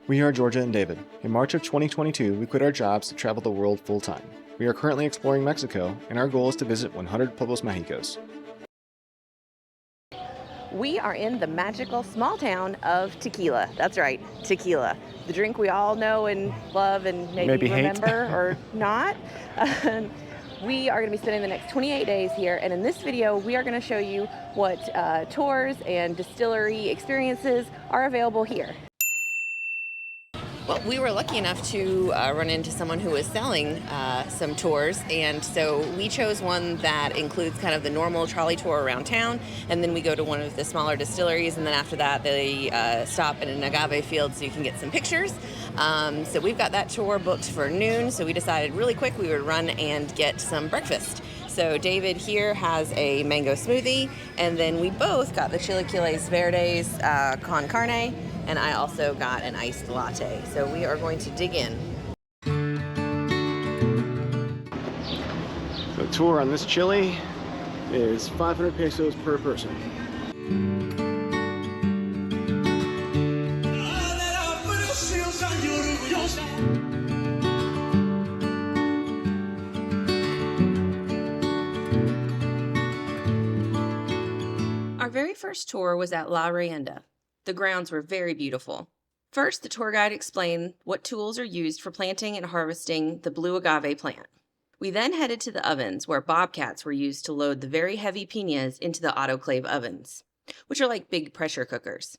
We are Georgia and David. In March of 2022, we quit our jobs to travel the world full-time. We are currently exploring Mexico, and our goal is to visit 100 Pueblos Mágicos. We are in the magical small town of Tequila. That's right, tequila. The drink we all know and love and maybe remember or not. We are going to be spending the next 28 days here, and in this video we are going to show you what tours and distillery experiences are available here. Well, we were lucky enough to run into someone who was selling some tours, and so we chose one that includes kind of the normal trolley tour around town, and then we go to one of the smaller distilleries, and then after that they stop in an agave field so you can get some pictures. So we've got that tour booked for noon, so we decided really quick we would run and get some breakfast. So David here has a mango smoothie, and then we both got the chilaquiles verdes con carne, and I also got an iced latte. So we are going to dig in. The tour on this chili is 500 pesos per person. Our very first tour was at La Rienda. The grounds were very beautiful. First, the tour guide explained what tools are used for planting and harvesting the blue agave plant. We then headed to the ovens where bobcats were used to load the very heavy piñas into the autoclave ovens, which are like big pressure cookers.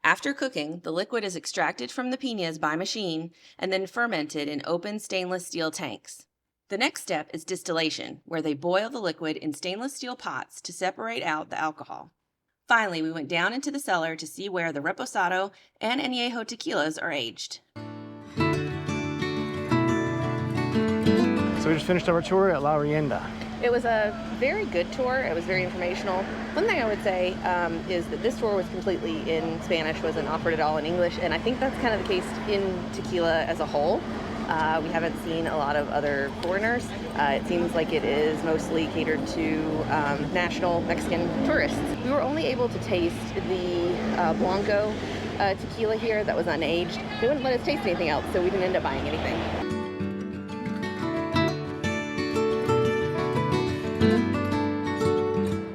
After cooking, the liquid is extracted from the piñas by machine and then fermented in open stainless steel tanks. The next step is distillation, where they boil the liquid in stainless steel pots to separate out the alcohol. Finally, we went down into the cellar to see where the reposado and añejo tequilas are aged. So we just finished our tour at La Rienda. It was a very good tour. It was very informational. One thing I would say is that this tour was completely in Spanish, wasn't offered at all in English, and I think that's kind of the case in tequila as a whole. We haven't seen a lot of other foreigners. It seems like it is mostly catered to national Mexican tourists. We were only able to taste the Blanco tequila here that was unaged. They wouldn't let us taste anything else, so we didn't end up buying anything.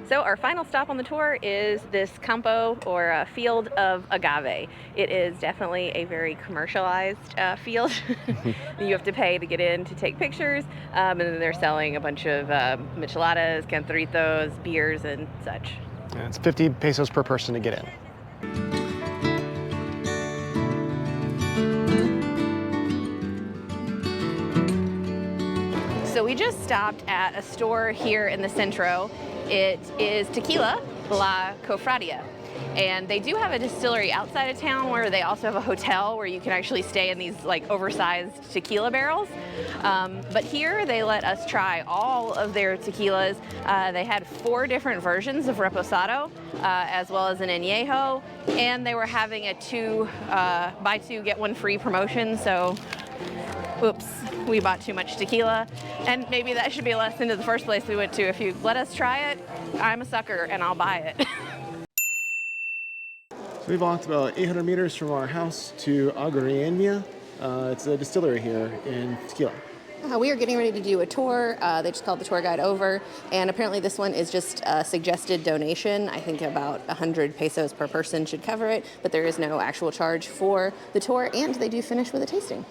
So our final stop on the tour is this campo, or field of agave. It is definitely a very commercialized field. You have to pay to get in to take pictures, and then they're selling a bunch of micheladas, cantoritos, beers, and such. And it's 50 pesos per person to get in. So we just stopped at a store here in the Centro. It is Tequila, La Cofradia. And they do have a distillery outside of town where they also have a hotel where you can actually stay in these like oversized tequila barrels. But here they let us try all of their tequilas. They had 4 different versions of reposado, as well as an añejo, and they were having a buy 2 get 1 free promotion. So, oops, we bought too much tequila, and maybe that should be a lesson to the first place we went to. If you let us try it, I'm a sucker and I'll buy it. So we've walked about 800 meters from our house to Aguirreña. It's a distillery here in Tequila. We are getting ready to do a tour. They just called the tour guide over, and apparently this one is just a suggested donation. I think about 100 pesos per person should cover it, but there is no actual charge for the tour, and they do finish with a tasting.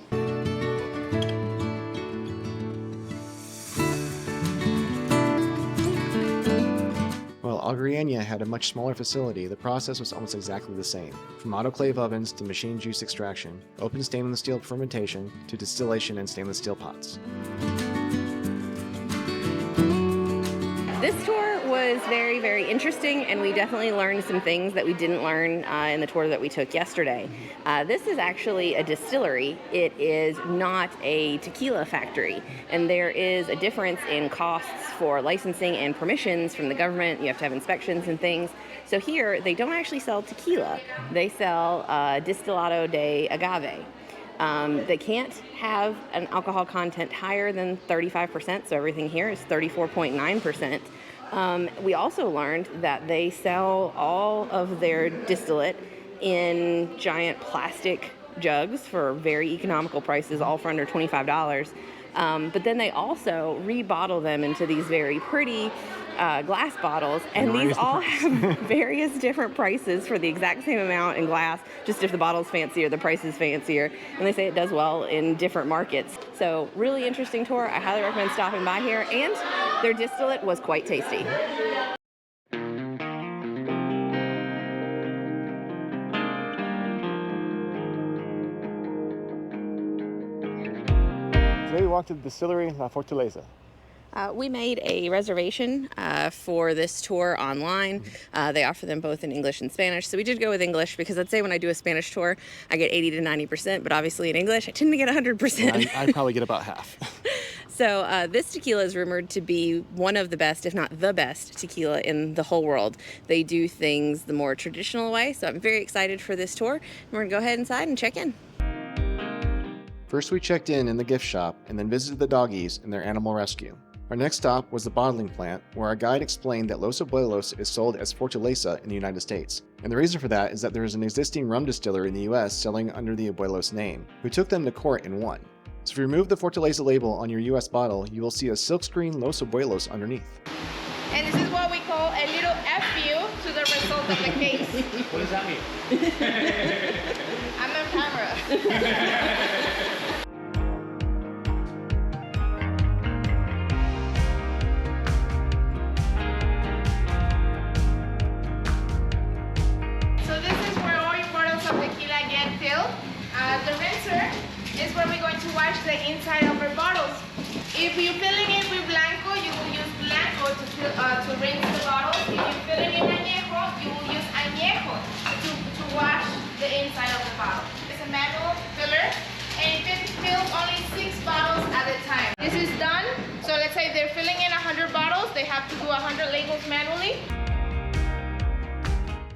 Aguirreña had a much smaller facility. The process was almost exactly the same. From autoclave ovens to machine juice extraction, open stainless steel fermentation, to distillation in stainless steel pots. This tour was very, very interesting, and we definitely learned some things that we didn't learn in the tour that we took yesterday. This is actually a distillery. It is not a tequila factory, and there is a difference in costs for licensing and permissions from the government. You have to have inspections and things. So here, they don't actually sell tequila. They sell Destilado de Agave. They can't have an alcohol content higher than 35%, so everything here is 34.9%. We also learned that they sell all of their distillate in giant plastic jugs for very economical prices, all for under $25. But then they also rebottle them into these very pretty glass bottles, and these all have various different prices for the exact same amount in glass, just if the bottle's fancier, the price is fancier, and they say it does well in different markets. So really interesting tour. I highly recommend stopping by here, and their distillate was quite tasty. Today we walked to the distillery in Fortaleza. We made a reservation for this tour online. They offer them both in English and Spanish. So we did go with English because I'd say when I do a Spanish tour, I get 80 to 90%, but obviously in English, I tend to get 100%. I probably get about half. So this tequila is rumored to be one of the best, if not the best, tequila in the whole world. They do things the more traditional way, so I'm very excited for this tour. And we're gonna go ahead inside and check in. First, we checked in the gift shop and then visited the doggies and their animal rescue. Our next stop was the bottling plant, where our guide explained that Los Abuelos is sold as Fortaleza in the United States. And the reason for that is that there is an existing rum distiller in the US selling under the Abuelos name, who took them to court and won. So if you remove the Fortaleza label on your US bottle, you will see a silkscreen Los Abuelos underneath. And this is what we call a little FU to the result of the case. What does that mean? I'm on camera. So this is where all your bottles of tequila get filled. The rinser is where we're going to wash the inside of our bottles. If you're filling it with blanco, you will use blanco to rinse the bottles. If you're filling it añejo, you will use añejo to wash the inside of the bottle. It's a manual filler, and it fills only 6 bottles at a time. This is done, so let's say they're filling in 100 bottles, they have to do 100 labels manually.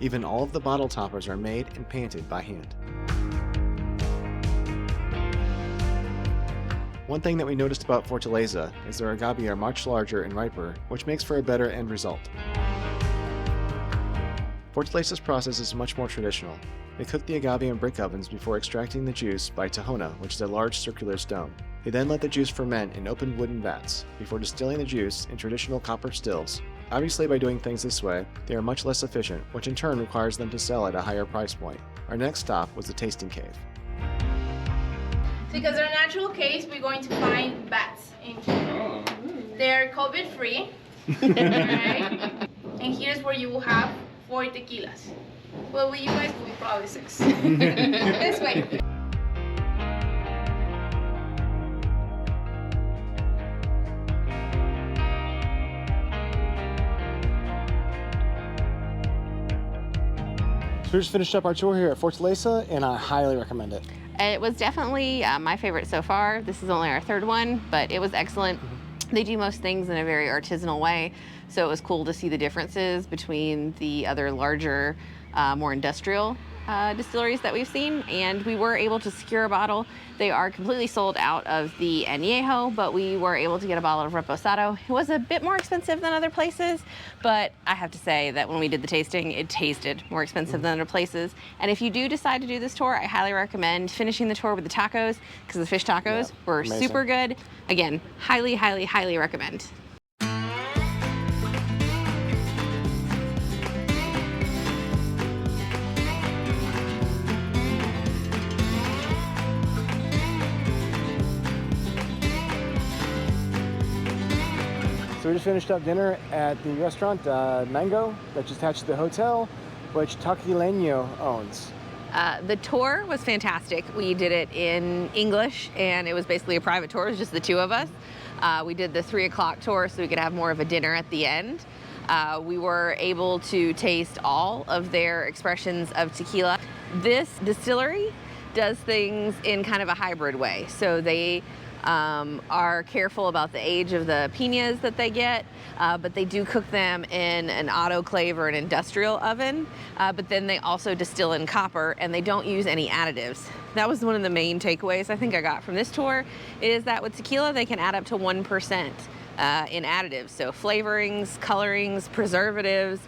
Even all of the bottle toppers are made and painted by hand. One thing that we noticed about Fortaleza is their agave are much larger and riper, which makes for a better end result. Fortaleza's process is much more traditional. They cook the agave in brick ovens before extracting the juice by tahona, which is a large circular stone. They then let the juice ferment in open wooden vats, before distilling the juice in traditional copper stills. Obviously, by doing things this way, they are much less efficient, which in turn requires them to sell at a higher price point. Our next stop was the tasting cave. Because our natural case, we're going to find bats in here. They're COVID-free, right? And here's where you will have 4 tequilas. Well, with you guys, will be probably 6. This way. So we just finished up our tour here at Fortaleza, and I highly recommend it. It was definitely my favorite so far. This is only our 3rd one, but it was excellent. They do most things in a very artisanal way, so it was cool to see the differences between the other larger, more industrial distilleries that we've seen, and we were able to secure a bottle. They are completely sold out of the añejo, but we were able to get a bottle of reposado. It was a bit more expensive than other places, but I have to say that when we did the tasting, it tasted more expensive than other places. And if you do decide to do this tour, I highly recommend finishing the tour with the tacos, because the fish tacos were amazing. super good. Again, highly, highly, highly recommend. So we just finished up dinner at the restaurant Mango, that's just attached to the hotel, which Tequileño owns. The tour was fantastic. We did it in English, and it was basically a private tour. It was just the 2 of us. We did the 3 o'clock tour so we could have more of a dinner at the end. We were able to taste all of their expressions of tequila. This distillery does things in kind of a hybrid way. So they are careful about the age of the piñas that they get, but they do cook them in an autoclave or an industrial oven, but then they also distill in copper, and they don't use any additives. That was one of the main takeaways I think I got from this tour, is that with tequila they can add up to 1% in additives, so flavorings, colorings, preservatives,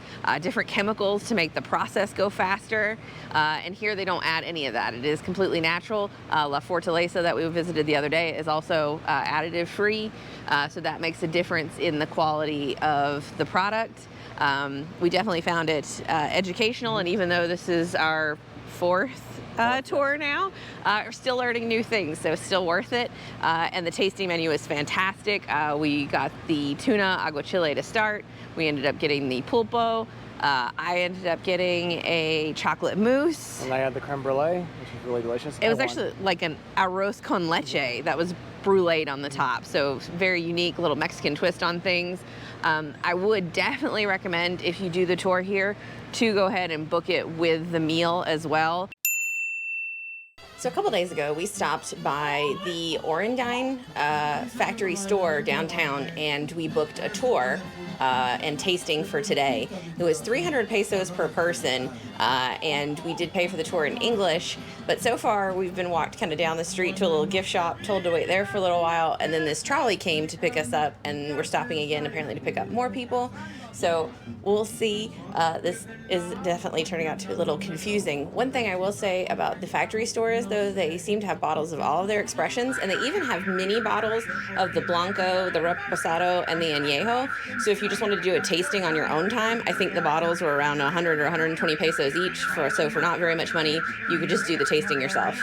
different chemicals to make the process go faster. And here they don't add any of that. It is completely natural. La Fortaleza that we visited the other day is also additive free, so that makes a difference in the quality of the product. We definitely found it educational, and even though this is our fourth tour now, we're still learning new things, so still worth it. And the tasting menu is fantastic. We got the tuna aguachile to start. We ended up getting the pulpo. I ended up getting a chocolate mousse. And I had the creme brulee, which was really delicious. It was actually like an arroz con leche that was bruleed on the top, so very unique little Mexican twist on things. I would definitely recommend, if you do the tour here, to go ahead and book it with the meal as well. So a couple days ago, we stopped by the Orendain factory store downtown, and we booked a tour and tasting for today. It was 300 pesos per person, and we did pay for the tour in English, but so far we've been walked kind of down the street to a little gift shop, told to wait there for a little while, and then this trolley came to pick us up, and we're stopping again apparently to pick up more people. So we'll see. This is definitely turning out to be a little confusing. One thing I will say about the factory stores, though, they seem to have bottles of all of their expressions, and they even have mini bottles of the Blanco, the Reposado, and the Añejo. So if you just wanted to do a tasting on your own time, I think the bottles were around 100 or 120 pesos each. So for not very much money, you could just do the tasting yourself.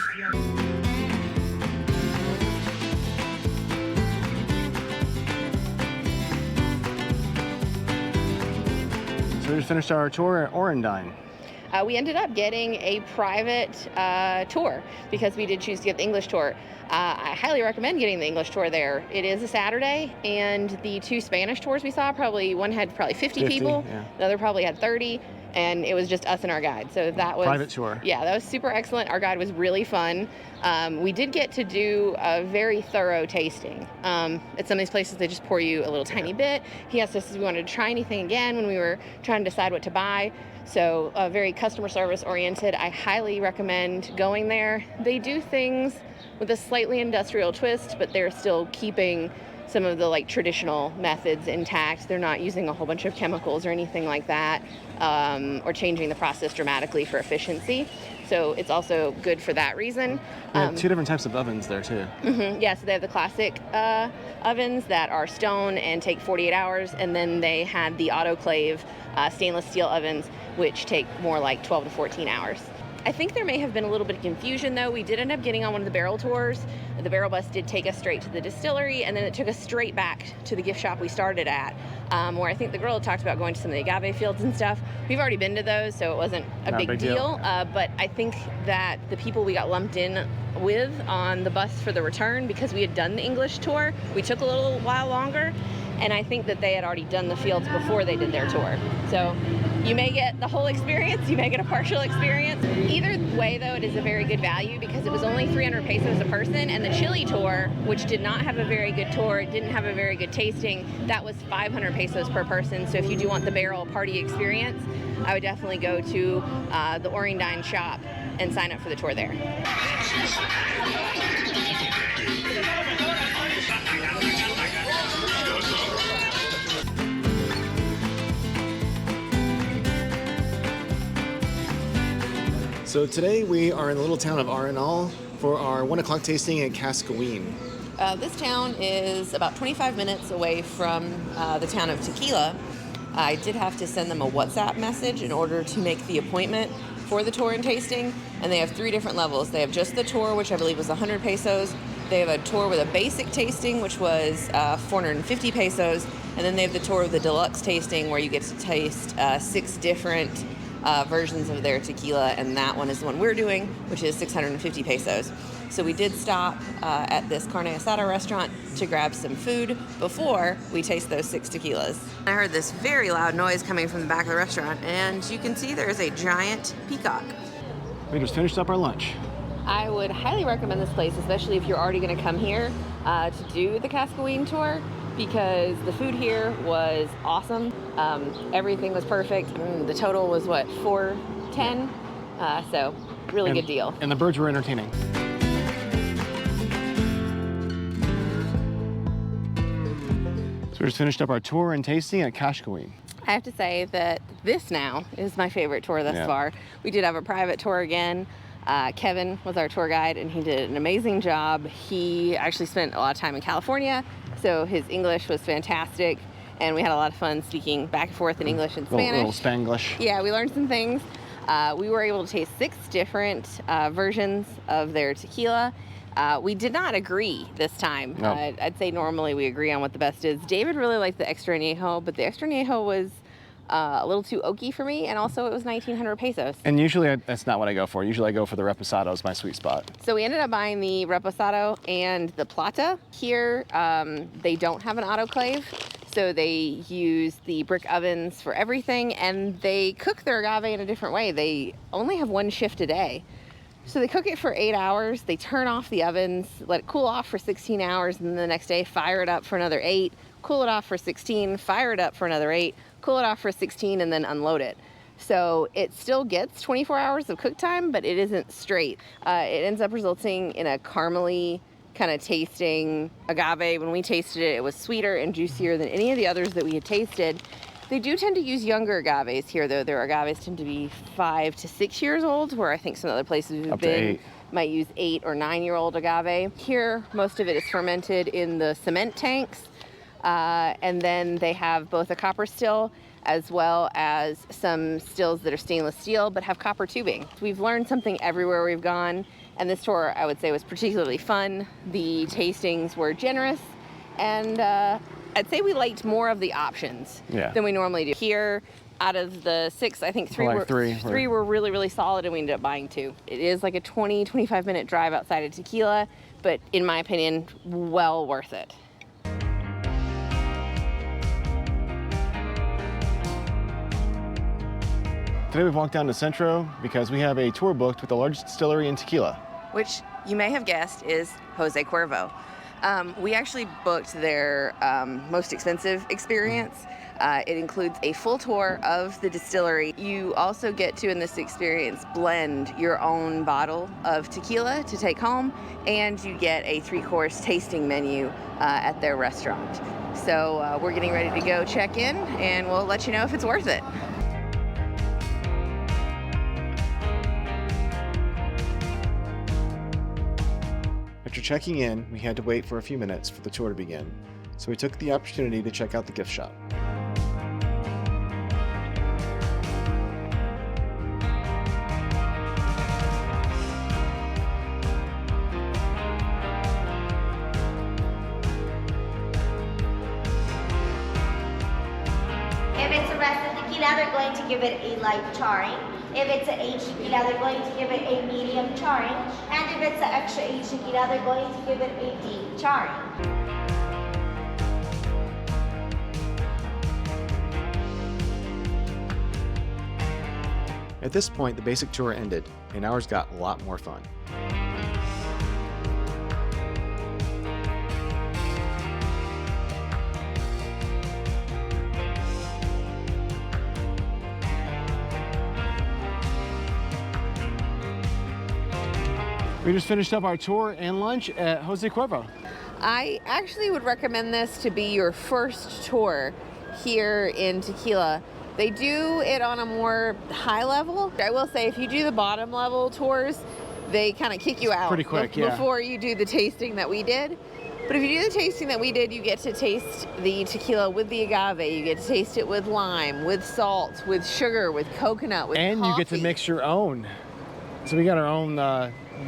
So we just finished our tour at Orendain. We ended up getting a private tour because we did choose to get the English tour. I highly recommend getting the English tour there. It is a Saturday, and the two Spanish tours we saw, one had 50 people, yeah. The other probably had 30, and it was just us and our guide. So that was Private tour. Yeah, that was super excellent. Our guide was really fun. We did get to do a very thorough tasting. At some of these places, they just pour you a little tiny bit. He asked us if we wanted to try anything again when we were trying to decide what to buy. So very customer service oriented. I highly recommend going there. They do things with a slightly industrial twist, but they're still keeping some of the traditional methods intact. They're not using a whole bunch of chemicals or anything like that, or changing the process dramatically for efficiency. So it's also good for that reason. They have two different types of ovens there too. Mm-hmm. Yeah, so they have the classic ovens that are stone and take 48 hours, and then they had the autoclave stainless steel ovens, which take more like 12 to 14 hours. I think there may have been a little bit of confusion, though. We did end up getting on one of the barrel tours. The barrel bus did take us straight to the distillery, and then it took us straight back to the gift shop we started at, where I think the girl had talked about going to some of the agave fields and stuff. We've already been to those, so it wasn't a big deal. But I think that the people we got lumped in with on the bus for the return, because we had done the English tour, we took a little while longer, and I think that they had already done the fields before they did their tour. So you may get the whole experience, you may get a partial experience. Either way, though, it is a very good value because it was only 300 pesos a person, and the Chile tour, which did not have a very good tour, it didn't have a very good tasting, that was 500 pesos per person. So if you do want the barrel party experience, I would definitely go to the Orendain shop and sign up for the tour there. So today we are in the little town of Arenal for our 1 o'clock tasting at Cascahuin. This town is about 25 minutes away from the town of Tequila. I did have to send them a WhatsApp message in order to make the appointment for the tour and tasting, and they have 3 different levels. They have just the tour, which I believe was 100 pesos. They have a tour with a basic tasting, which was 450 pesos, and then they have the tour with the deluxe tasting, where you get to taste 6 different versions of their tequila, and that one is the one we're doing, which is 650 pesos. So we did stop at this carne asada restaurant to grab some food before we taste those 6 tequilas. I heard this very loud noise coming from the back of the restaurant, and you can see there's a giant peacock. We just finished up our lunch. I would highly recommend this place, especially if you're already going to come here to do the Cascahuin tour, because the food here was awesome. Everything was perfect. The total was what, $4.10? So really good deal. And the birds were entertaining. So we just finished up our tour and tasting at Cascahuin. I have to say that this now is my favorite tour thus far. We did have a private tour again. Kevin was our tour guide, and he did an amazing job. He actually spent a lot of time in California, so his English was fantastic, and we had a lot of fun speaking back and forth in English and Spanish. Little Spanglish. Yeah, we learned some things. We were able to taste 6 different versions of their tequila. We did not agree this time. No. I'd say normally we agree on what the best is. David really liked the extra añejo, but the extra añejo was a little too oaky for me, and also it was 1,900 pesos. And usually that's not what I go for. Usually I go for the reposado as my sweet spot. So we ended up buying the reposado and the plata. Here, they don't have an autoclave, so they use the brick ovens for everything, and they cook their agave in a different way. They only have 1 shift a day. So they cook it for 8 hours, they turn off the ovens, let it cool off for 16 hours, and then the next day fire it up for another 8, cool it off for 16, fire it up for another 8, cool it off for 16, and then unload it. So it still gets 24 hours of cook time, but it isn't straight. It ends up resulting in a caramely kind of tasting agave. When we tasted it, it was sweeter and juicier than any of the others that we had tasted. They do tend to use younger agaves here, though. Their agaves tend to be 5 to 6 years old, where I think some other places we've been might use 8 or 9-year-old agave. Here, most of it is fermented in the cement tanks, and then they have both a copper still as well as some stills that are stainless steel but have copper tubing. We've learned something everywhere we've gone, and this tour, I would say, was particularly fun. The tastings were generous, and I'd say we liked more of the options than we normally do. Here, out of the 6, I think 3 were really, really solid, and we ended up buying 2. It is like a 20-25 minute drive outside of Tequila, but in my opinion, well worth it. Today we've walked down to Centro because we have a tour booked with the largest distillery in tequila. Which you may have guessed is Jose Cuervo. We actually booked their most expensive experience. It includes a full tour of the distillery. You also get to, in this experience, blend your own bottle of tequila to take home, and you get a 3-course tasting menu at their restaurant. So we're getting ready to go check in, and we'll let you know if it's worth it. After checking in, we had to wait for a few minutes for the tour to begin, so we took the opportunity to check out the gift shop. If it's a rusted tequila, they're going to give it a light charring. If it's an aged tequila, they're going to give it a medium charring. And if it's an extra aged tequila, they're going to give it a deep charring. At this point, the basic tour ended, and ours got a lot more fun. We just finished up our tour and lunch at Jose Cuervo. I actually would recommend this to be your first tour here in Tequila. They do it on a more high level. I will say, if you do the bottom level tours, they kind of kick you out pretty quick, before you do the tasting that we did. But if you do the tasting that we did, you get to taste the tequila with the agave. You get to taste it with lime, with salt, with sugar, with coconut, with and coffee. You get to mix your own. So we got our own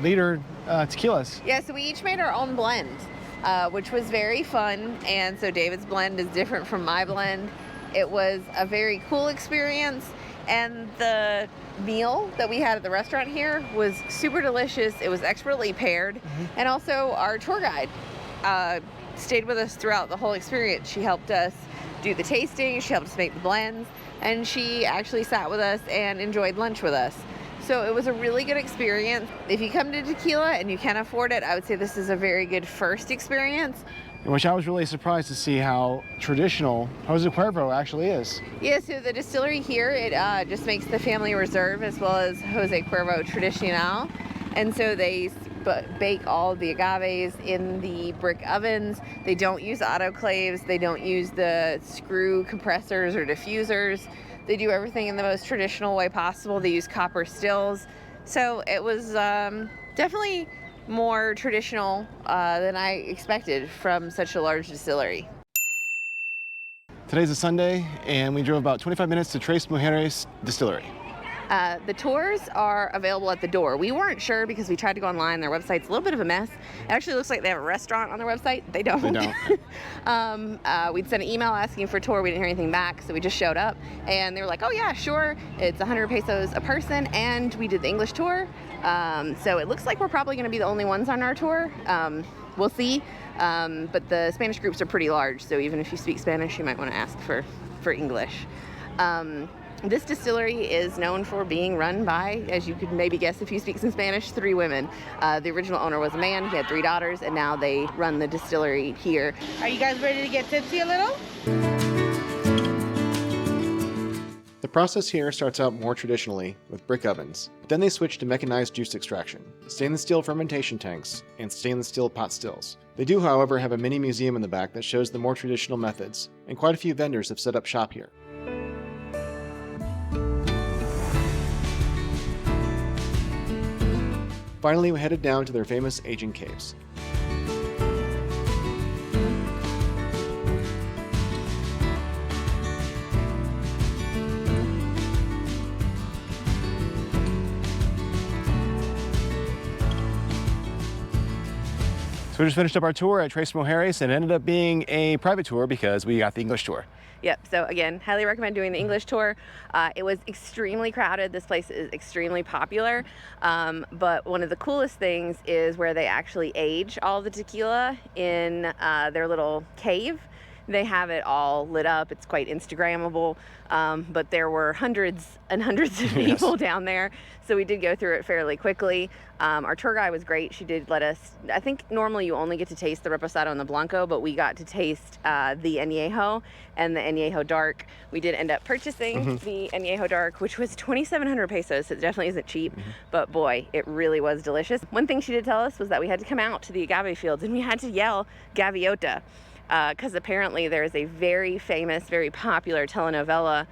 liter tequilas. Yeah, so we each made our own blend, which was very fun. And so David's blend is different from my blend. It was a very cool experience. And the meal that we had at the restaurant here was super delicious. It was expertly paired. And also our tour guide stayed with us throughout the whole experience. She helped us do the tasting, she helped us make the blends, and she actually sat with us and enjoyed lunch with us. So it was a really good experience. If you come to Tequila and you can afford it, I would say this is a very good first experience. Which I was really surprised to see how traditional Jose Cuervo actually is. Yeah, so the distillery here, it just makes the family reserve as well as Jose Cuervo Tradicional. And so they bake all of the agaves in the brick ovens. They don't use autoclaves. They don't use the screw compressors or diffusers. They do everything in the most traditional way possible. They use copper stills. So it was definitely more traditional than I expected from such a large distillery. Today's a Sunday, and we drove about 25 minutes to Tres Mujeres Distillery. The tours are available at the door. We weren't sure because we tried to go online. Their website's a little bit of a mess. It actually looks like they have a restaurant on their website. They don't. They don't. We'd sent an email asking for a tour. We didn't hear anything back, so we just showed up. And they were like, oh yeah, sure. It's 100 pesos a person, and we did the English tour. So it looks like we're probably going to be the only ones on our tour. We'll see. But the Spanish groups are pretty large, so even if you speak Spanish, you might want to ask for English. This distillery is known for being run by, as you could maybe guess if you speak some Spanish, 3 women. The original owner was a man. He had 3 daughters, and now they run the distillery here. Are you guys ready to get tipsy a little? The process here starts out more traditionally with brick ovens, but then they switch to mechanized juice extraction, stainless steel fermentation tanks, and stainless steel pot stills. They do, however, have a mini museum in the back that shows the more traditional methods, and quite a few vendors have set up shop here. Finally, we headed down to their famous aging caves. So we just finished up our tour at Tres Mujeres, and it ended up being a private tour because we got the English tour. Yep, so again, highly recommend doing the English tour. It was extremely crowded. This place is extremely popular, but one of the coolest things is where they actually age all the tequila in their little cave. They have it all lit up. It's quite Instagrammable, but there were hundreds and hundreds of people down there, so we did go through it fairly quickly. Our tour guide was great. She did let us, I think normally you only get to taste the Reposado and the Blanco, but we got to taste the Añejo and the Añejo Dark. We did end up purchasing the Añejo Dark, which was 2,700 pesos, so it definitely isn't cheap, but boy, it really was delicious. One thing she did tell us was that we had to come out to the agave fields and we had to yell Gaviota. Because apparently there's a very famous, very popular telenovela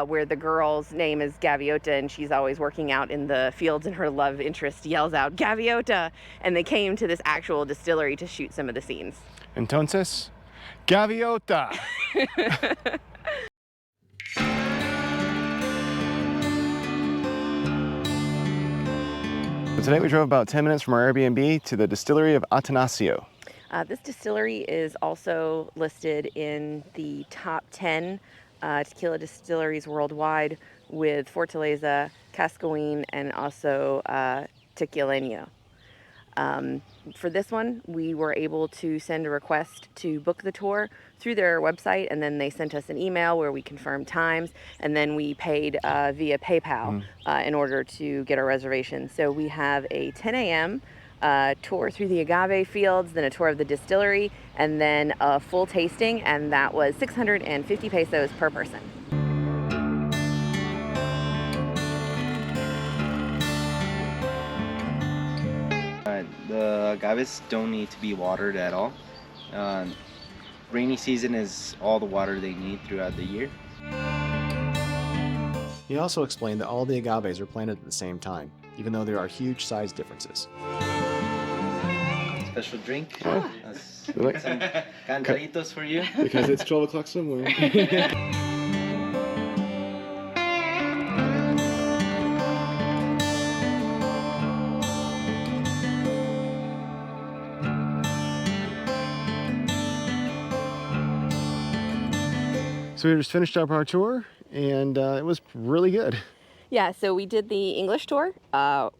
where the girl's name is Gaviota and she's always working out in the fields and her love interest yells out, Gaviota! And they came to this actual distillery to shoot some of the scenes. Entonces, Gaviota! So today we drove about 10 minutes from our Airbnb to the distillery of Atanasio. This distillery is also listed in the top 10 tequila distilleries worldwide with Fortaleza, Cascahuin, and also Tequileño. For this one, we were able to send a request to book the tour through their website, and then they sent us an email where we confirmed times, and then we paid via PayPal in order to get our reservation. So we have a 10 a.m. Tour through the agave fields, then a tour of the distillery, and then a full tasting, and that was 650 pesos per person. The agaves don't need to be watered at all. Rainy season is all the water they need throughout the year. He also explained that all the agaves are planted at the same time, even though there are huge size differences. Special drink. Oh. Some cantaritos for you. Because it's 12 o'clock somewhere. So we just finished up our tour, and it was really good. Yeah, so we did the English tour.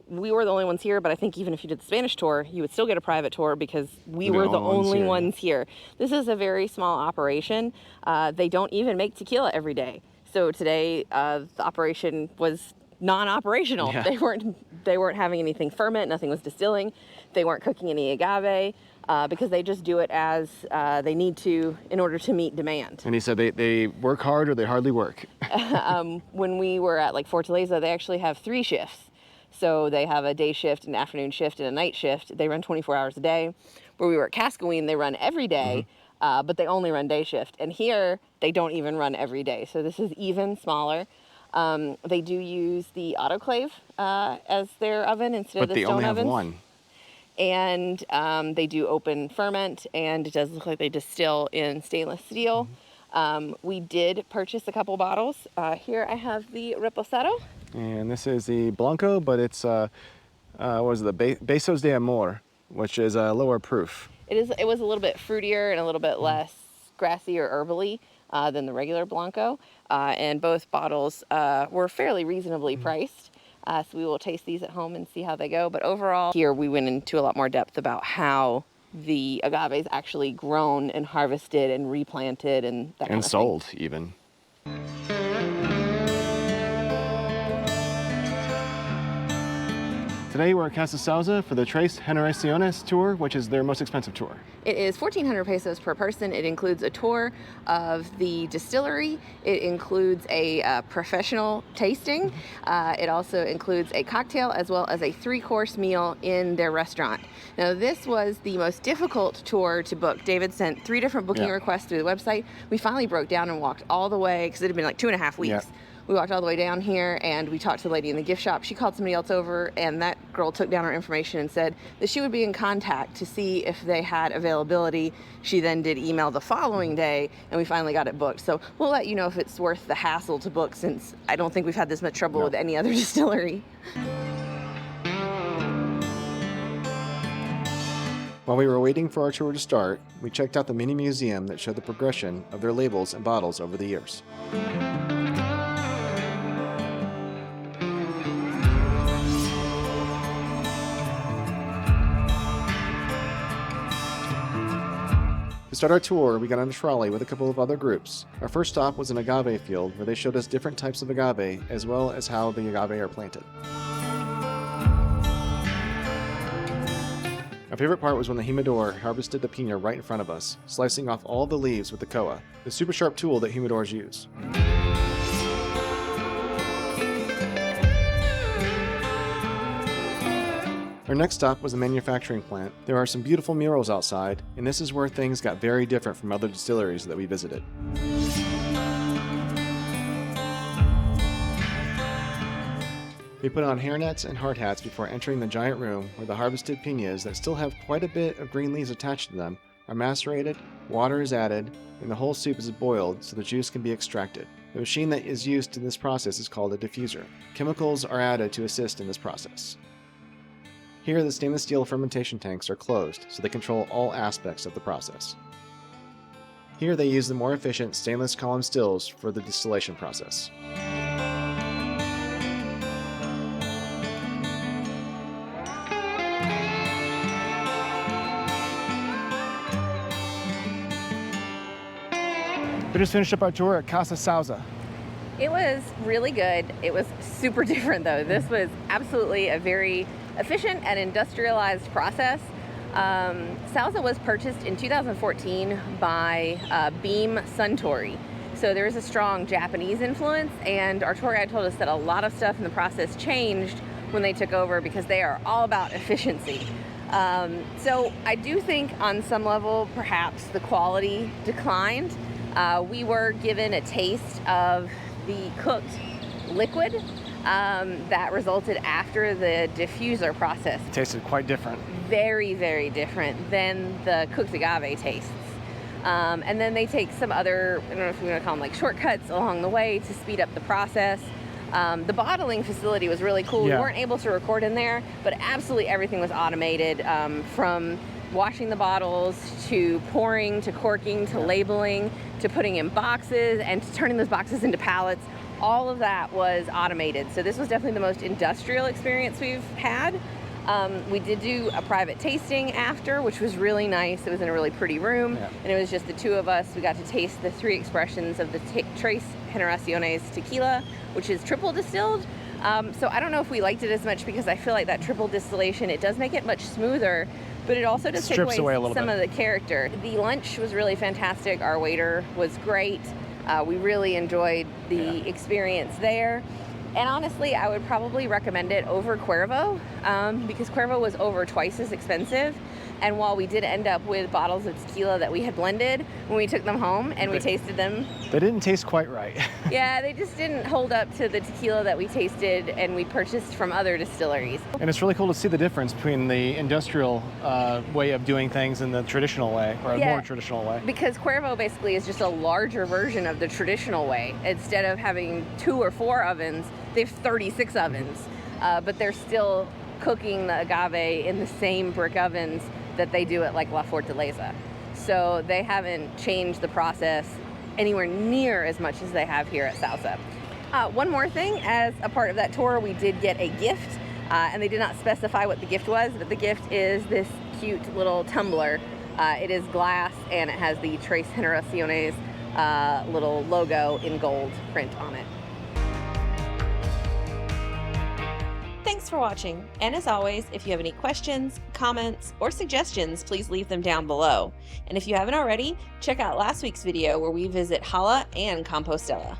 We were the only ones here, but I think even if you did the Spanish tour, you would still get a private tour because we were the only ones here. This is a very small operation. They don't even make tequila every day. So today, the operation was non-operational. Yeah. They weren't having anything ferment, nothing was distilling. They weren't cooking any agave because they just do it as they need to in order to meet demand. And he said they work hard or they hardly work. When we were at like Fortaleza, they actually have 3 shifts. So they have a day shift, an afternoon shift, and a night shift. They run 24 hours a day. Where we were at Cascahuin, they run every day, but they only run day shift. And here, they don't even run every day. So this is even smaller. They do use the autoclave as their oven instead of the stone ovens. But they only have one. And they do open ferment, and it does look like they distill in stainless steel. We did purchase a couple bottles. Here I have the Reposado. And this is the Blanco, but it's, what was it, the Besos de Amor, which is a lower proof. It was a little bit fruitier and a little bit less grassy or herbally than the regular Blanco. And both bottles were fairly reasonably priced. So we will taste these at home and see how they go. But overall, here we went into a lot more depth about how the agave is actually grown and harvested and replanted and that kind of thing. And sold, even. Today we're at Casa Sauza for the Tres Generaciones tour, which is their most expensive tour. It is 1,400 pesos per person. It includes a tour of the distillery. It includes a professional tasting. It also includes a cocktail as well as a 3-course meal in their restaurant. Now, this was the most difficult tour to book. David sent 3 different booking requests through the website. We finally broke down and walked all the way, because it had been like 2.5 weeks. Yeah. We walked all the way down here and we talked to the lady in the gift shop. She called somebody else over, and that girl took down our information and said that she would be in contact to see if they had availability. She then did email the following day, and we finally got it booked. So we'll let you know if it's worth the hassle to book, since I don't think we've had this much trouble with any other distillery. While we were waiting for our tour to start, we checked out the mini museum that showed the progression of their labels and bottles over the years. To start our tour, we got on a trolley with a couple of other groups. Our first stop was an agave field where they showed us different types of agave as well as how the agave are planted. Our favorite part was when the humidor harvested the piña right in front of us, slicing off all the leaves with the koa, the super sharp tool that humidors use. Our next stop was a manufacturing plant. There are some beautiful murals outside, and this is where things got very different from other distilleries that we visited. We put on hairnets and hard hats before entering the giant room where the harvested piñas that still have quite a bit of green leaves attached to them are macerated, water is added, and the whole soup is boiled so the juice can be extracted. The machine that is used in this process is called a diffuser. Chemicals are added to assist in this process. Here, the stainless steel fermentation tanks are closed so they control all aspects of the process. Here, they use the more efficient stainless column stills for the distillation process. We just finished up our tour at Casa Sauza. It was really good. It was super different, though. This was absolutely a very efficient and industrialized process. Sauza was purchased in 2014 by Beam Suntory. So there is a strong Japanese influence, and our tour guide told us that a lot of stuff in the process changed when they took over because they are all about efficiency. So I do think on some level, perhaps the quality declined. We were given a taste of the cooked liquid that resulted after the diffuser process. It tasted quite different. Very, very different than the cooked agave tastes. And then they take some other, I don't know if we want to call them like shortcuts along the way to speed up the process. The bottling facility was really cool. Yeah. We weren't able to record in there, but absolutely everything was automated, from washing the bottles to pouring to corking to labeling to putting in boxes and to turning those boxes into pallets. All of that was automated. So this was definitely the most industrial experience we've had. We did do a private tasting after, which was really nice. It was in a really pretty room, and it was just the two of us. We got to taste the 3 expressions of the Tres Generaciones tequila, which is triple distilled. So I don't know if we liked it as much because I feel like that triple distillation, it does make it much smoother, but it also does take away some of the character. The lunch was really fantastic. Our waiter was great. We really enjoyed the experience there. And honestly, I would probably recommend it over Cuervo because Cuervo was over twice as expensive. And while we did end up with bottles of tequila that we had blended, when we took them home and we tasted them, They didn't taste quite right. yeah, they just didn't hold up to the tequila that we tasted and we purchased from other distilleries. And it's really cool to see the difference between the industrial way of doing things and the traditional way, or a more traditional way. Because Cuervo basically is just a larger version of the traditional way. Instead of having 2 or 4 ovens, they have 36 ovens, but they're still cooking the agave in the same brick ovens that they do at like La Fortaleza. So they haven't changed the process anywhere near as much as they have here at Sauza. One more thing, as a part of that tour, we did get a gift, and they did not specify what the gift was, but the gift is this cute little tumbler. It is glass, and it has the Tres Generaciones little logo in gold print on it. Thanks for watching, and as always, if you have any questions, comments, or suggestions, please leave them down below. And if you haven't already, check out last week's video where we visit Hala and Compostela.